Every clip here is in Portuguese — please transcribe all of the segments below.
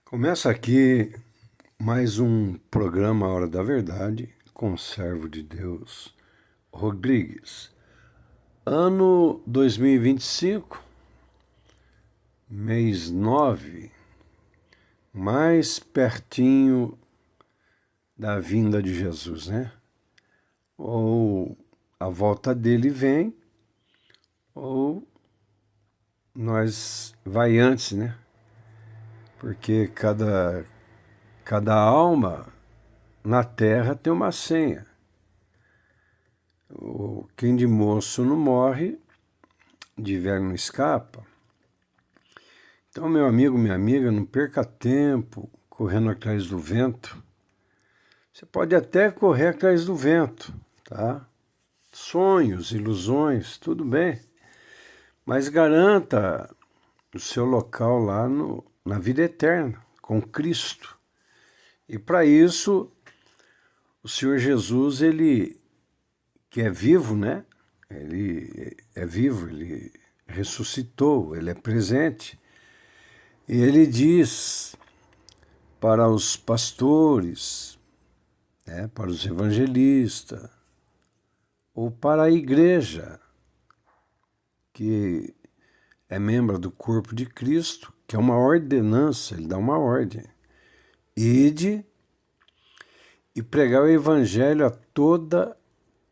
Começa aqui mais um programa Hora da Verdade com o servo de Deus, Rodrigues. Ano 2025, mês 9, mais pertinho da vinda de Jesus, né? Ou a volta dele vem, ou nós vai antes, né? Porque cada alma na terra tem uma senha. Quem de moço não morre, de velho não escapa. Então, meu amigo, minha amiga, não perca tempo correndo atrás do vento. Você pode até correr atrás do vento, tá? Sonhos, ilusões, tudo bem. Mas garanta o seu local lá na vida eterna, com Cristo. E para isso, o Senhor Jesus, ele que é vivo, né? Ele é vivo, ele ressuscitou, ele é presente. E ele diz para os pastores, né, para os evangelistas, ou para a igreja, que é membro do corpo de Cristo, que é uma ordenança, ele dá uma ordem. Ide e pregar o evangelho a toda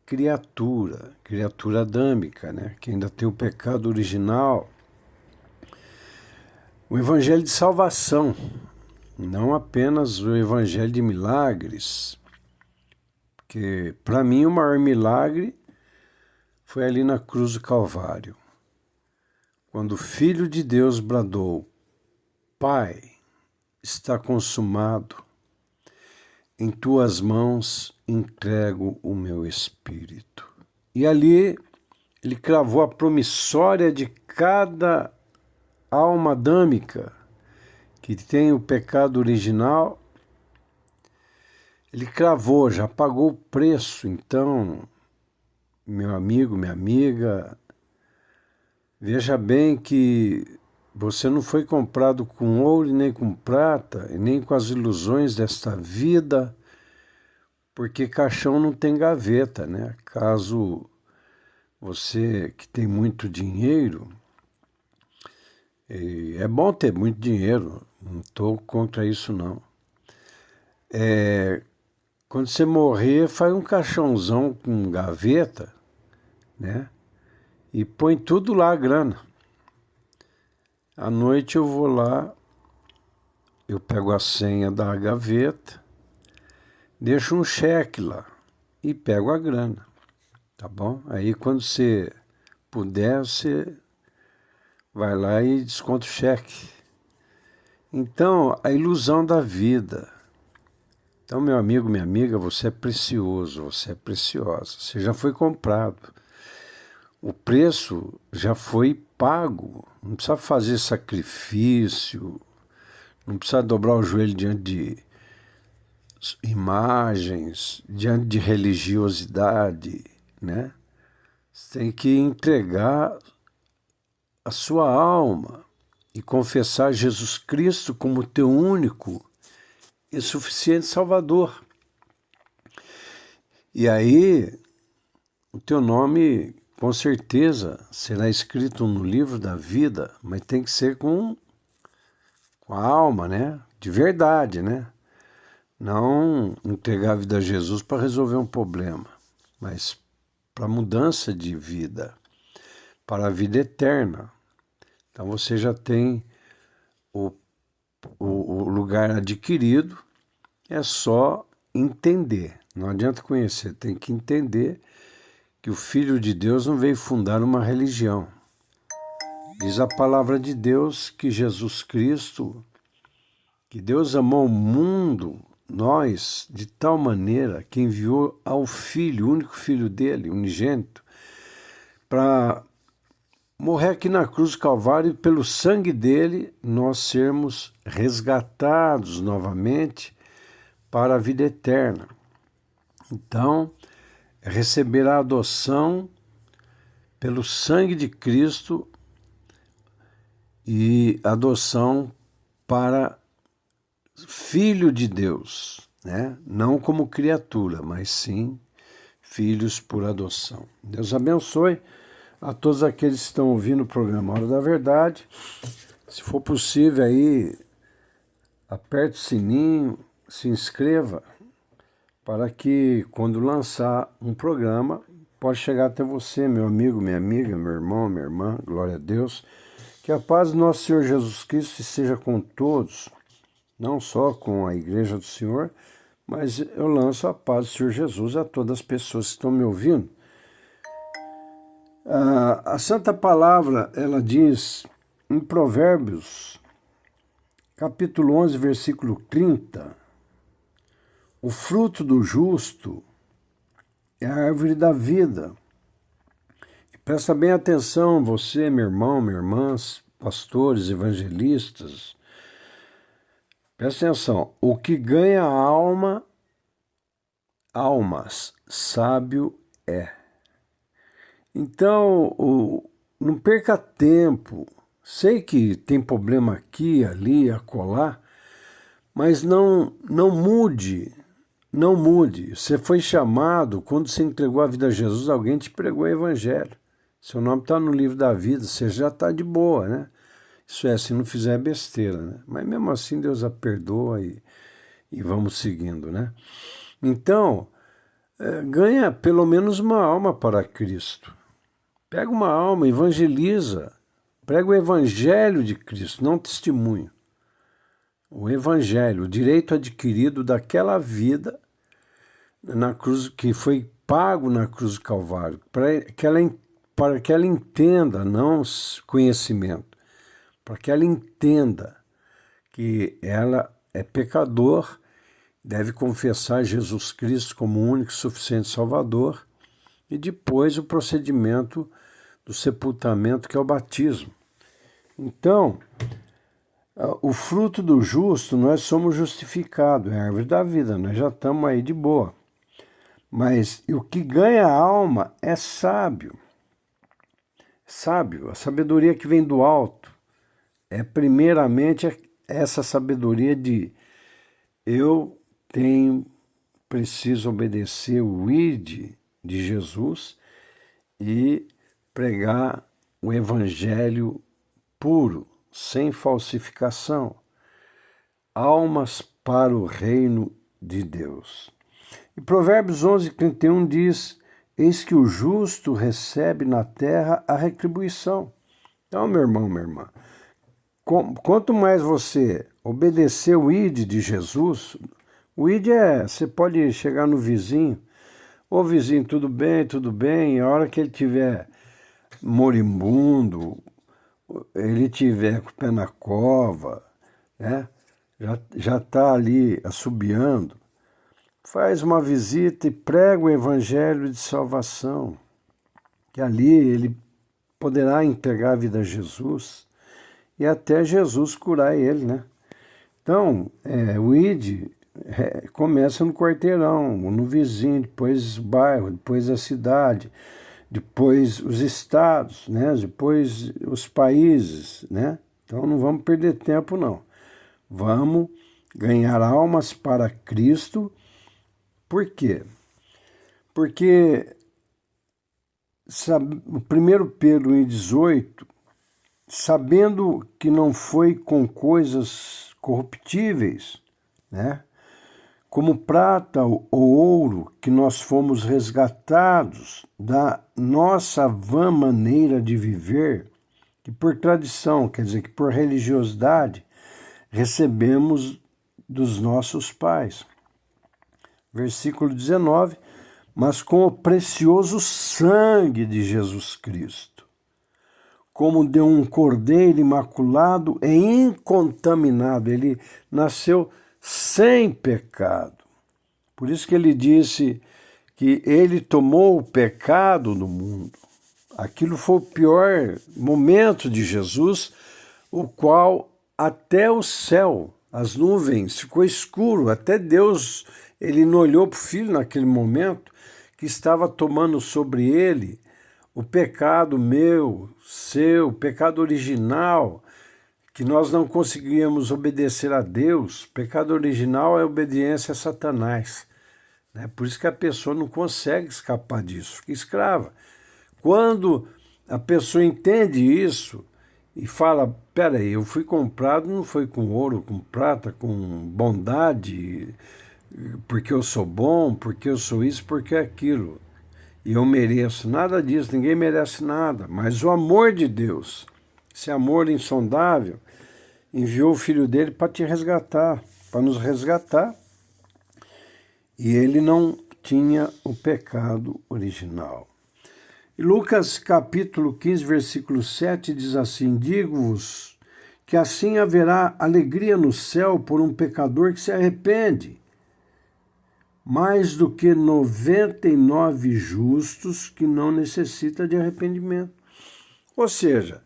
criatura adâmica, né, que ainda tem o pecado original. O evangelho de salvação, não apenas o evangelho de milagres, porque para mim o maior milagre foi ali na cruz do Calvário, quando o Filho de Deus bradou: Pai, está consumado, em tuas mãos entrego o meu espírito. E ali ele cravou a promissória de cada alma adâmica que tem o pecado original. Ele cravou, já pagou o preço. Então, meu amigo, minha amiga, veja bem que você não foi comprado com ouro, nem com prata, e nem com as ilusões desta vida, porque caixão não tem gaveta, né? Caso você que tem muito dinheiro, e é bom ter muito dinheiro, não estou contra isso não. Quando você morrer, faz um caixãozão com gaveta, né? E põe tudo lá a grana. À noite eu vou lá, eu pego a senha da gaveta, deixo um cheque lá e pego a grana, tá bom? Aí quando você puder, você vai lá e desconta o cheque. Então, a ilusão da vida. Então, meu amigo, minha amiga, você é precioso, você é preciosa, você já foi comprado. O preço já foi pago, não precisa fazer sacrifício, não precisa dobrar o joelho diante de imagens, diante de religiosidade, né? Você tem que entregar a sua alma e confessar Jesus Cristo como teu único e suficiente Salvador. E aí, o teu nome, com certeza, será escrito no livro da vida, mas tem que ser com a alma, né? De verdade, né? Não entregar a vida a Jesus para resolver um problema, mas para mudança de vida, para a vida eterna. Então você já tem o lugar adquirido, é só entender. Não adianta conhecer, tem que entender que o Filho de Deus não veio fundar uma religião. Diz a palavra de Deus que Jesus Cristo, que Deus amou o mundo, nós, de tal maneira que enviou ao Filho, o único Filho dele, unigênito, para morrer aqui na cruz do Calvário e pelo sangue dele nós sermos resgatados novamente para a vida eterna. Então, receber a adoção pelo sangue de Cristo e adoção para filho de Deus, né? Não como criatura, mas sim filhos por adoção. Deus abençoe a todos aqueles que estão ouvindo o programa Hora da Verdade. Se for possível aí, aperte o sininho, se inscreva, para que quando lançar um programa, pode chegar até você, meu amigo, minha amiga, meu irmão, minha irmã, glória a Deus. Que a paz do nosso Senhor Jesus Cristo esteja com todos, não só com a Igreja do Senhor, mas eu lanço a paz do Senhor Jesus a todas as pessoas que estão me ouvindo. A Santa Palavra, ela diz em Provérbios, capítulo 11, versículo 30, o fruto do justo é a árvore da vida. E presta bem atenção, você, meu irmão, minha irmã, pastores, evangelistas, presta atenção, o que ganha almas, sábio é. Então, não perca tempo. Sei que tem problema aqui, ali, acolá, mas não mude, não mude. Você foi chamado, quando você entregou a vida a Jesus, alguém te pregou o evangelho. Seu nome está no livro da vida, você já está de boa, né? Isso é, se não fizer besteira, né? Mas mesmo assim Deus a perdoa e vamos seguindo, né? Então, ganha pelo menos uma alma para Cristo. Pega uma alma, evangeliza, prega o evangelho de Cristo, não testemunho. O evangelho, o direito adquirido daquela vida na cruz, que foi pago na cruz do Calvário, para que ela entenda, não conhecimento, para que ela entenda que ela é pecador, deve confessar Jesus Cristo como o único e suficiente Salvador, e depois o procedimento do sepultamento, que é o batismo. Então, o fruto do justo, nós somos justificados, é a árvore da vida, nós já estamos aí de boa. Mas o que ganha a alma é sábio. Sábio, a sabedoria que vem do alto, é primeiramente essa sabedoria de eu preciso obedecer o ID de Jesus e pregar o evangelho puro, sem falsificação, almas para o reino de Deus. E Provérbios 11, 31 diz, eis que o justo recebe na terra a retribuição. Então, meu irmão, minha irmã, quanto mais você obedecer o ID de Jesus, o ID você pode chegar no vizinho, ô vizinho, tudo bem, a hora que ele tiver moribundo, ele tiver com o pé na cova, né? Já está ali assobiando, faz uma visita e prega o evangelho de salvação, que ali ele poderá entregar a vida a Jesus e até Jesus curar ele, né? Então, o ID começa no quarteirão, no vizinho, depois o bairro, depois a cidade, depois os estados, né? Depois os países, né? Então não vamos perder tempo, não. Vamos ganhar almas para Cristo. Por quê? Porque o 1 Pedro 1,18, sabendo que não foi com coisas corruptíveis, né? Como prata ou ouro, que nós fomos resgatados da nossa vã maneira de viver, que por tradição, quer dizer, que por religiosidade, recebemos dos nossos pais. Versículo 19, mas com o precioso sangue de Jesus Cristo, como de um cordeiro imaculado e incontaminado, ele nasceu sem pecado. Por isso que ele disse que ele tomou o pecado do mundo. Aquilo foi o pior momento de Jesus, o qual até o céu, as nuvens, ficou escuro. Até Deus, ele não olhou para o Filho naquele momento, que estava tomando sobre ele o pecado meu, seu, o pecado original, que nós não conseguíamos obedecer a Deus, o pecado original é a obediência a Satanás. Né? Por isso que a pessoa não consegue escapar disso, fica escrava. Quando a pessoa entende isso e fala, peraí, eu fui comprado não foi com ouro, com prata, com bondade, porque eu sou bom, porque eu sou isso, porque é aquilo. E eu mereço nada disso, ninguém merece nada. Mas o amor de Deus, esse amor insondável, enviou o Filho dele para te resgatar, para nos resgatar. E ele não tinha o pecado original. E Lucas capítulo 15, versículo 7 diz assim, digo-vos que assim haverá alegria no céu por um pecador que se arrepende, mais do que 99 justos que não necessitam de arrependimento. Ou seja,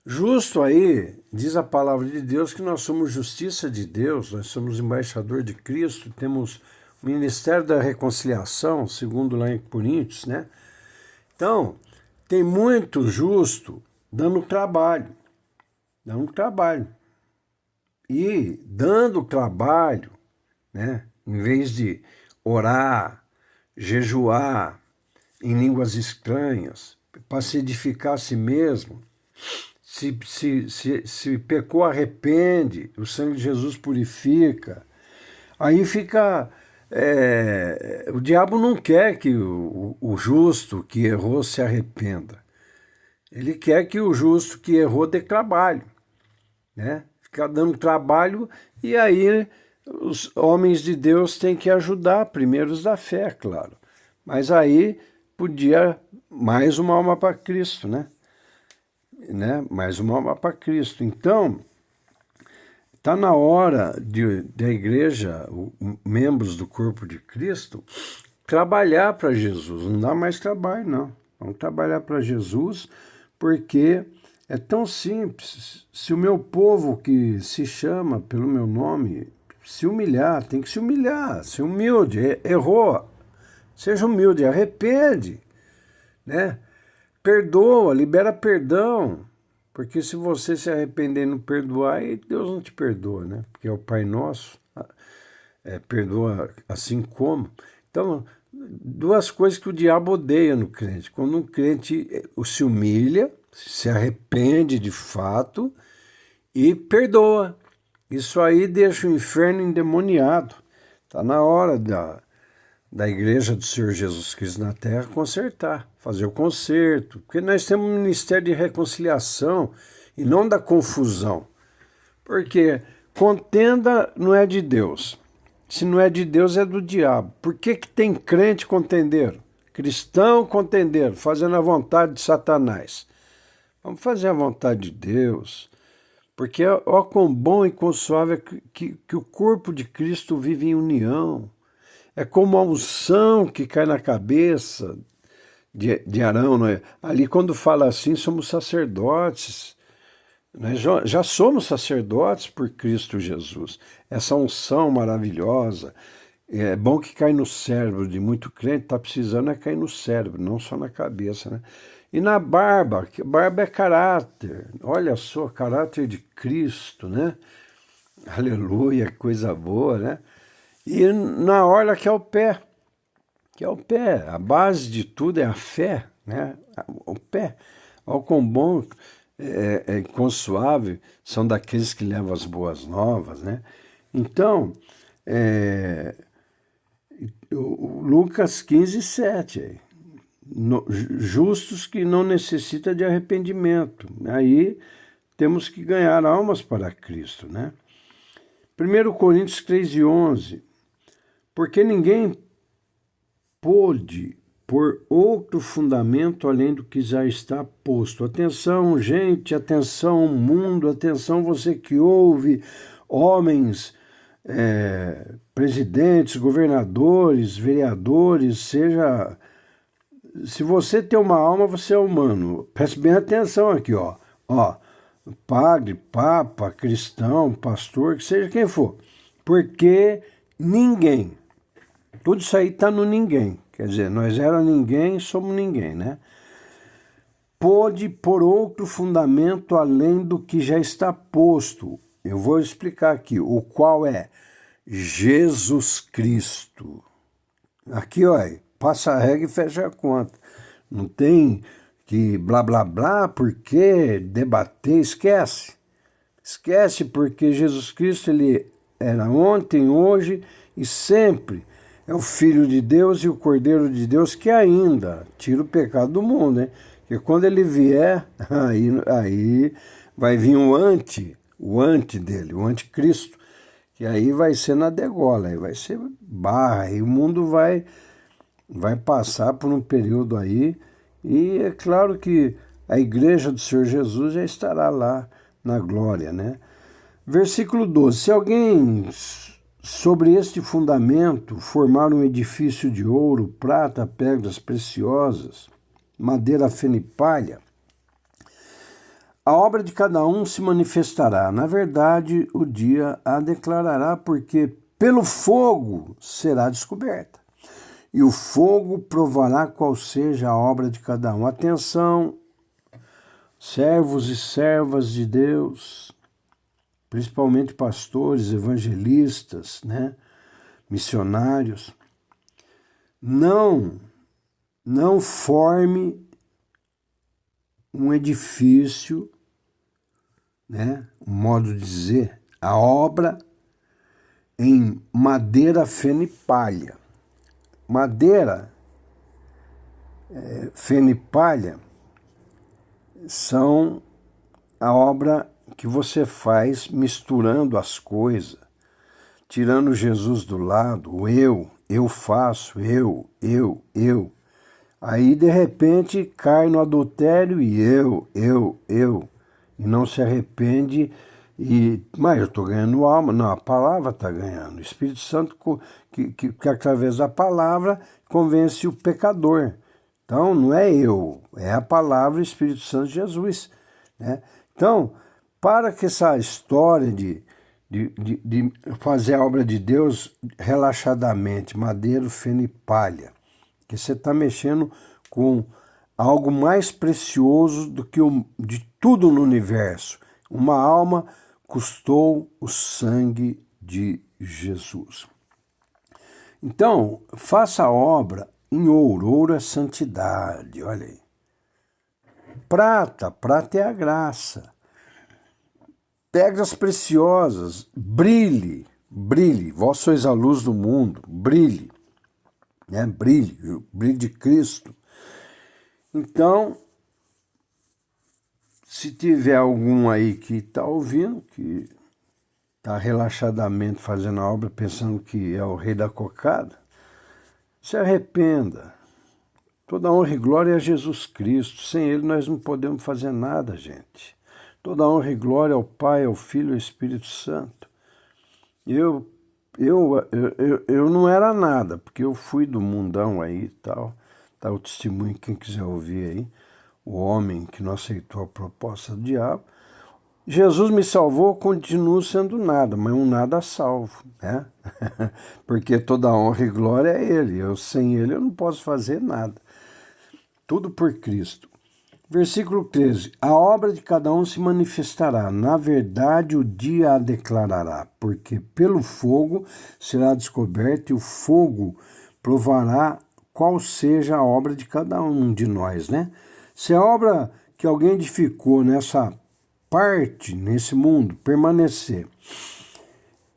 justo aí, diz a palavra de Deus que nós somos justiça de Deus, nós somos embaixador de Cristo, temos o ministério da reconciliação, segundo lá em Coríntios, né? Então, tem muito justo dando trabalho. E dando trabalho, né? Em vez de orar, jejuar em línguas estranhas, para se edificar a si mesmo, se pecou, arrepende, o sangue de Jesus purifica. Aí fica... o diabo não quer que o justo que errou se arrependa. Ele quer que o justo que errou dê trabalho, né? Ficar dando trabalho e aí os homens de Deus têm que ajudar, primeiros da fé, claro. Mas aí podia mais uma alma para Cristo, né? Mais uma alma para Cristo. Então, está na hora da igreja, membros do corpo de Cristo, trabalhar para Jesus. Não dá mais trabalho, não. Vamos trabalhar para Jesus, porque é tão simples. Se o meu povo que se chama pelo meu nome se humilhar, tem que se humilhar, ser humilde, errou. Seja humilde, arrepende, né? Perdoa, libera perdão. Porque se você se arrepender e não perdoar, aí Deus não te perdoa, né? Porque é o Pai Nosso, perdoa assim como. Então, duas coisas que o diabo odeia no crente. Quando um crente se humilha, se arrepende de fato e perdoa. Isso aí deixa o inferno endemoniado. Está na hora da igreja do Senhor Jesus Cristo na terra consertar, fazer o conserto, porque nós temos um ministério de reconciliação e não da confusão, porque contenda não é de Deus, se não é de Deus é do diabo. Por que tem crente contendeiro, cristão contendeiro, fazendo a vontade de Satanás? Vamos fazer a vontade de Deus, porque ó quão bom e quão suave é que o corpo de Cristo vive em união. É como a unção que cai na cabeça de Arão. Não é? Ali quando fala assim, somos sacerdotes. Nós já somos sacerdotes por Cristo Jesus. Essa unção maravilhosa. É bom que cai no cérebro de muito crente, está precisando cair no cérebro, não só na cabeça. Né? E na barba, que barba é caráter. Olha só, caráter de Cristo, né? Aleluia, coisa boa, né? E na orla que é o pé, a base de tudo é a fé, né? O pé, ó quão bom e quão suave são daqueles que levam as boas novas, né? Então, Lucas 15, 7, justos que não necessitam de arrependimento, aí temos que ganhar almas para Cristo, né? 1 Coríntios 3:11, porque ninguém pôde pôr outro fundamento além do que já está posto. Atenção, gente, atenção, mundo, atenção, você que ouve, homens, presidentes, governadores, vereadores, se você tem uma alma, você é humano. Preste bem atenção aqui, ó. Padre, papa, cristão, pastor, que seja quem for. Porque ninguém, tudo isso aí está no ninguém. Quer dizer, nós era ninguém, somos ninguém, né? pôde pôr outro fundamento além do que já está posto. Eu vou explicar aqui, o qual é Jesus Cristo. Aqui, olha, passa a regra e fecha a conta. Não tem que blá, blá, blá, porque debater, esquece. Esquece, porque Jesus Cristo, ele era ontem, hoje e sempre. É o Filho de Deus e o Cordeiro de Deus que ainda tira o pecado do mundo, né? Porque quando ele vier, aí vai vir o ante dele, o anticristo, que aí vai ser na degola, aí vai ser barra, e o mundo vai passar por um período aí, e é claro que a igreja do Senhor Jesus já estará lá na glória, né? Versículo 12. Se alguém sobre este fundamento formar um edifício de ouro, prata, pedras preciosas, madeira fena e palha, a obra de cada um se manifestará. Na verdade, o dia a declarará, porque pelo fogo será descoberta. E o fogo provará qual seja a obra de cada um. Atenção, servos e servas de Deus, principalmente pastores, evangelistas, né, missionários, não forme um edifício, né, um modo de dizer, a obra em madeira, feno e palha. Madeira, feno e palha são a obra que você faz misturando as coisas, tirando Jesus do lado, o eu faço, eu. Aí, de repente, cai no adultério e eu. E não se arrepende, mas eu estou ganhando alma. Não, a palavra está ganhando. O Espírito Santo, que através da palavra, convence o pecador. Então, não é eu, é a palavra, o Espírito Santo de Jesus, né? Então, para que essa história de fazer a obra de Deus relaxadamente, madeira, feno e palha, que você está mexendo com algo mais precioso do que de tudo no universo. Uma alma custou o sangue de Jesus. Então, faça a obra em ouro. Ouro é santidade, olha aí. Prata é a graça. Pedras preciosas, brilhe. Vós sois a luz do mundo, brilhe. Né? Brilhe, o brilho de Cristo. Então, se tiver algum aí que está ouvindo, que está relaxadamente fazendo a obra, pensando que é o rei da cocada, se arrependa. Toda honra e glória a Jesus Cristo. Sem Ele nós não podemos fazer nada, gente. Toda honra e glória ao Pai, ao Filho e ao Espírito Santo. Eu não era nada, porque eu fui do mundão aí e tal. Tá o testemunho, quem quiser ouvir aí. O homem que não aceitou a proposta do diabo. Jesus me salvou, continuo sendo nada, mas um nada salvo, né? Porque toda honra e glória é Ele. Sem Ele eu não posso fazer nada. Tudo por Cristo. Versículo 13. A obra de cada um se manifestará. Na verdade, o dia a declarará, porque pelo fogo será descoberto e o fogo provará qual seja a obra de cada um de nós, né? Se a obra que alguém edificou nessa parte, nesse mundo, permanecer,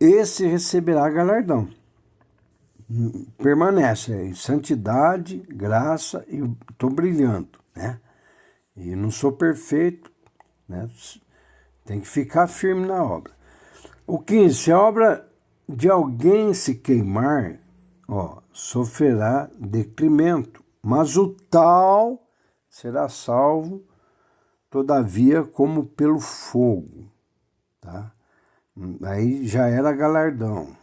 esse receberá galardão. Permanece em santidade, graça e estou brilhando, né? E não sou perfeito, né? Tem que ficar firme na obra. O 15, se a obra de alguém se queimar, sofrerá decrimento, mas o tal será salvo, todavia, como pelo fogo, tá? Aí já era galardão.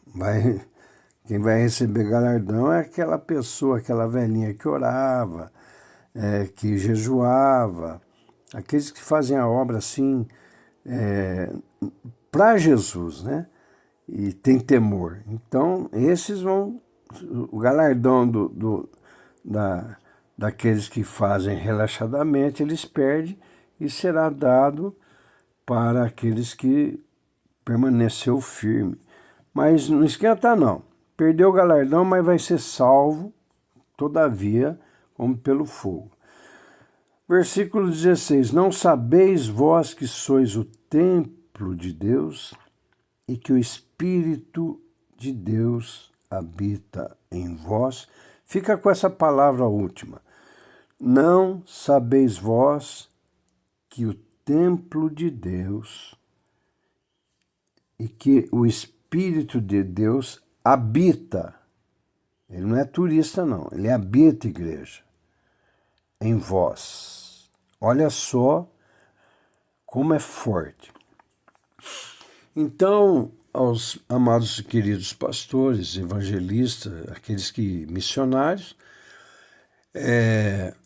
Quem vai receber galardão é aquela pessoa, aquela velhinha que orava, que jejuava, aqueles que fazem a obra assim, para Jesus, né? E tem temor. Então, esses vão, o galardão daqueles que fazem relaxadamente, eles perdem e será dado para aqueles que permaneceu firme. Mas não esquenta não. Perdeu o galardão, mas vai ser salvo, todavia, como pelo fogo. Versículo 16. Não sabeis vós que sois o templo de Deus e que o Espírito de Deus habita em vós? Fica com essa palavra última. Não sabeis vós que o templo de Deus e que o Espírito de Deus habita. Ele não é turista, não. Ele habita, igreja, em vós. Olha só como é forte. Então, aos amados e queridos pastores, evangelistas, aqueles que missionários,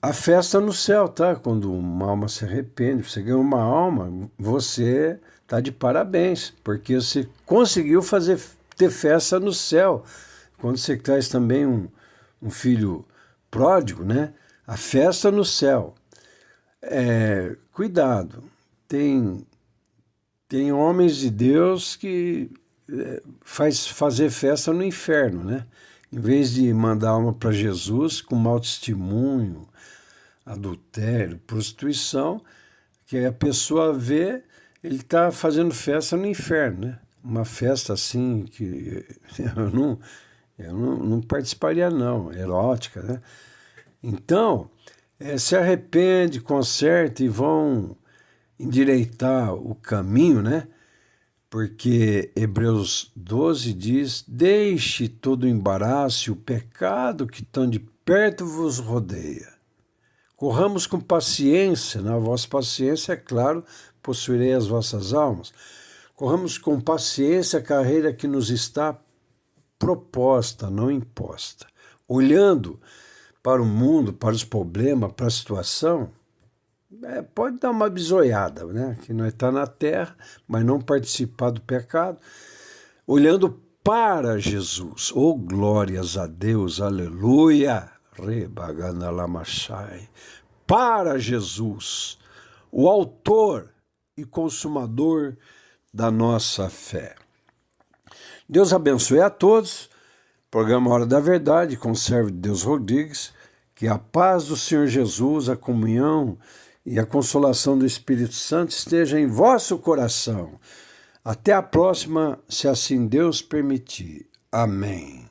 a festa no céu, tá? Quando uma alma se arrepende, você ganhou uma alma, você tá de parabéns, porque você conseguiu ter festa no céu. Quando você traz também um filho pródigo, né? A festa no céu. Cuidado, tem homens de Deus que fazer festa no inferno, né? Em vez de mandar alma para Jesus com mau testemunho, adultério, prostituição, que a pessoa vê, ele está fazendo festa no inferno, né? Uma festa assim que eu não participaria não, erótica, né? Então, se arrepende, conserta e vão endireitar o caminho, né? Porque Hebreus 12 diz, deixe todo o embaraço e o pecado que tão de perto vos rodeia. Corramos com paciência, na vossa paciência, é claro, possuirei as vossas almas. Corramos com paciência a carreira que nos está proposta, não imposta. Olhando para o mundo, para os problemas, para a situação, pode dar uma bisoiada, né? Que nós estamos na terra, mas não participar do pecado. Olhando para Jesus. Oh, glórias a Deus, aleluia. Para Jesus, o autor e consumador da nossa fé. Deus abençoe a todos. Programa Hora da Verdade, com o servo de Deus Rodrigues. Que a paz do Senhor Jesus, a comunhão e a consolação do Espírito Santo esteja em vosso coração. Até a próxima, se assim Deus permitir. Amém.